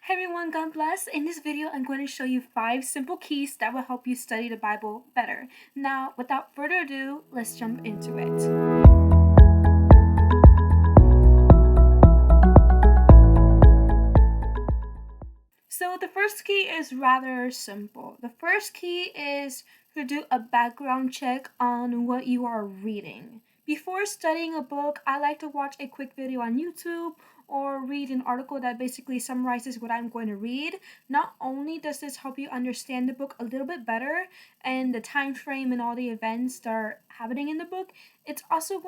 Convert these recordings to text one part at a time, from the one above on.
Hey everyone, God bless. In this video, I'm going to show you 5 simple keys that will help you study the Bible better. Now, without further ado, let's jump into it. So the first key is rather simple. The first key is to do a background check on what you are reading. Before studying a book, I like to watch a quick video on YouTube or read an article that basically summarizes what I'm going to read. Not only does this help you understand the book a little bit better and the time frame and all the events that are happening in the book, it's also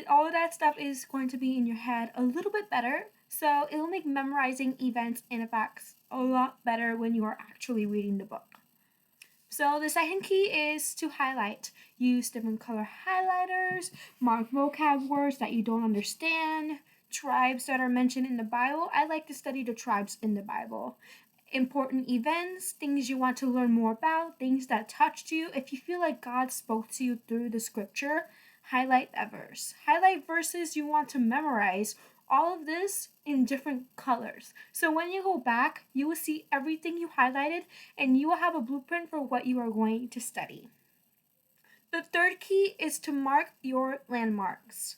all of that stuff is going to be in your head a little bit better. So it'll make memorizing events and facts a lot better when you are actually reading the book. So the second key is to highlight. Use different color highlighters, mark vocab words that you don't understand, tribes that are mentioned in the Bible. I like to study the tribes in the Bible. Important events, things you want to learn more about, things that touched you. If you feel like God spoke to you through the scripture, highlight that verse. Highlight verses you want to memorize. All of this in different colors. So when you go back, you will see everything you highlighted and you will have a blueprint for what you are going to study. The third key is to mark your landmarks.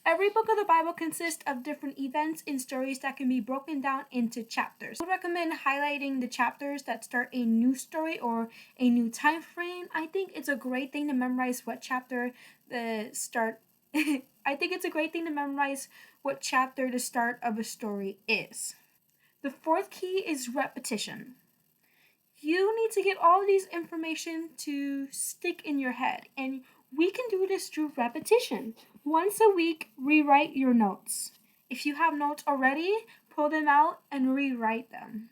Every book of the Bible consists of different events and stories that can be broken down into chapters. I would recommend highlighting the chapters that start a new story or a new time frame. I think it's a great thing to memorize what chapter the start I think it's a great thing to memorize what chapter the start of a story is. The fourth key is repetition. You need to get all of these information to stick in your head, and we can do this through repetition. Once a week, rewrite your notes. If you have notes already, pull them out and rewrite them.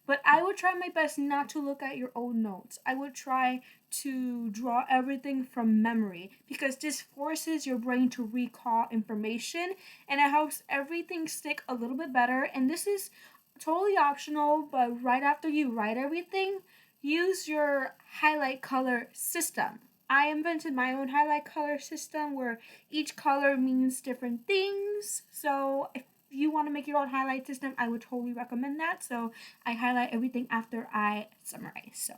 But I would try my best not to look at your old notes. I would try to draw everything from memory because this forces your brain to recall information and it helps everything stick a little bit better. And this is totally optional, but right after you write everything, use your highlight color system. I invented my own highlight color system where each color means different things. So if you want to make your own highlight system, I would totally recommend that. So I highlight everything after I summarize. So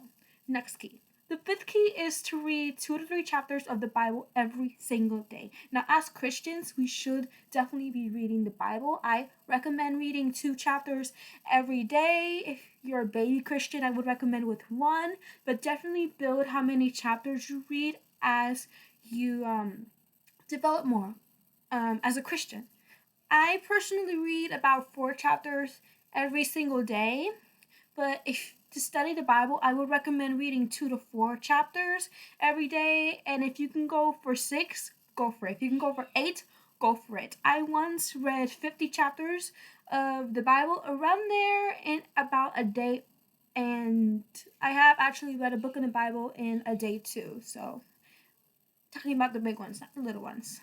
next key. The fifth key is to read 2 to 3 chapters of the Bible every single day. Now, as Christians, we should definitely be reading the Bible. I recommend reading 2 chapters every day. If you're a baby Christian, I would recommend with 1, but definitely build how many chapters you read as you develop more as a Christian. I personally read about 4 chapters every single day, but if to study the Bible, I would recommend reading 2 to 4 chapters every day. And if you can go for 6, go for it. If you can go for 8, go for it. I once read 50 chapters of the Bible around there in about a day. And I have actually read a book in the Bible in a day too. So, talking about the big ones, not the little ones.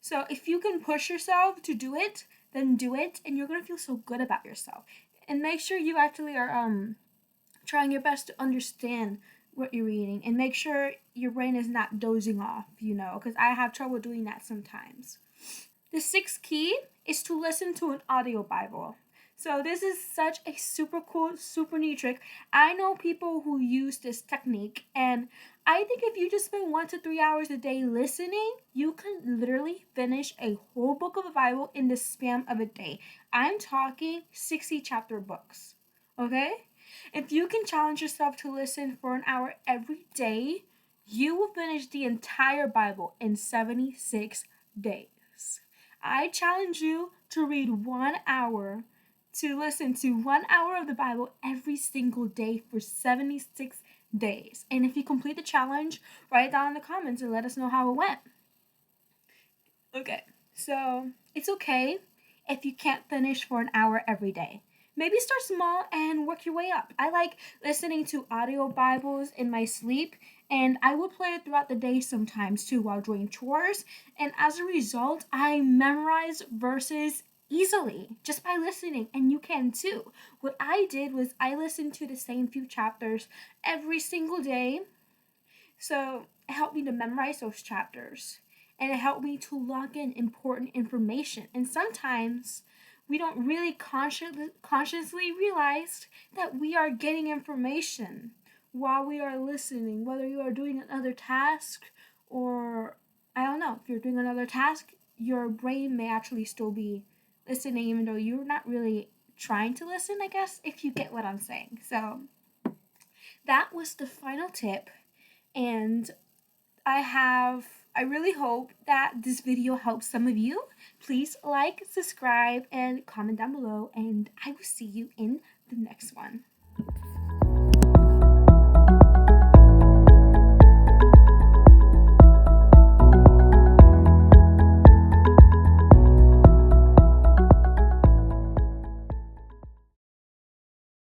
So, if you can push yourself to do it, then do it. And you're going to feel so good about yourself. And make sure you actually are trying your best to understand what you're reading and make sure your brain is not dozing off, because I have trouble doing that sometimes. The sixth key is to listen to an audio Bible. So this is such a super cool, super neat trick. I know people who use this technique, and I think if you just spend 1 to 3 hours a day listening, you can literally finish a whole book of the Bible in the span of a day. I'm talking 60 chapter books. Okay? If you can challenge yourself to listen for an hour every day, you will finish the entire Bible in 76 days. I challenge you to read 1 hour, to listen to 1 hour of the Bible every single day for 76 days. And if you complete the challenge, write it down in the comments and let us know how it went. Okay, so it's okay if you can't finish for an hour every day. Maybe start small and work your way up. I like listening to audio Bibles in my sleep, and I will play it throughout the day sometimes too while doing chores. And as a result, I memorize verses easily just by listening, and you can too. What I did was I listened to the same few chapters every single day, so it helped me to memorize those chapters, and it helped me to log in important information. And sometimes we don't really consciously realize that we are getting information while we are listening, whether you are doing another task or I don't know, if you're doing another task, your brain may actually still be listening even though you're not really trying to listen, I guess, if you get what I'm saying. So that was the final tip, and I really hope that this video helps some of you. Please like, subscribe, and comment down below, and I will see you in the next one.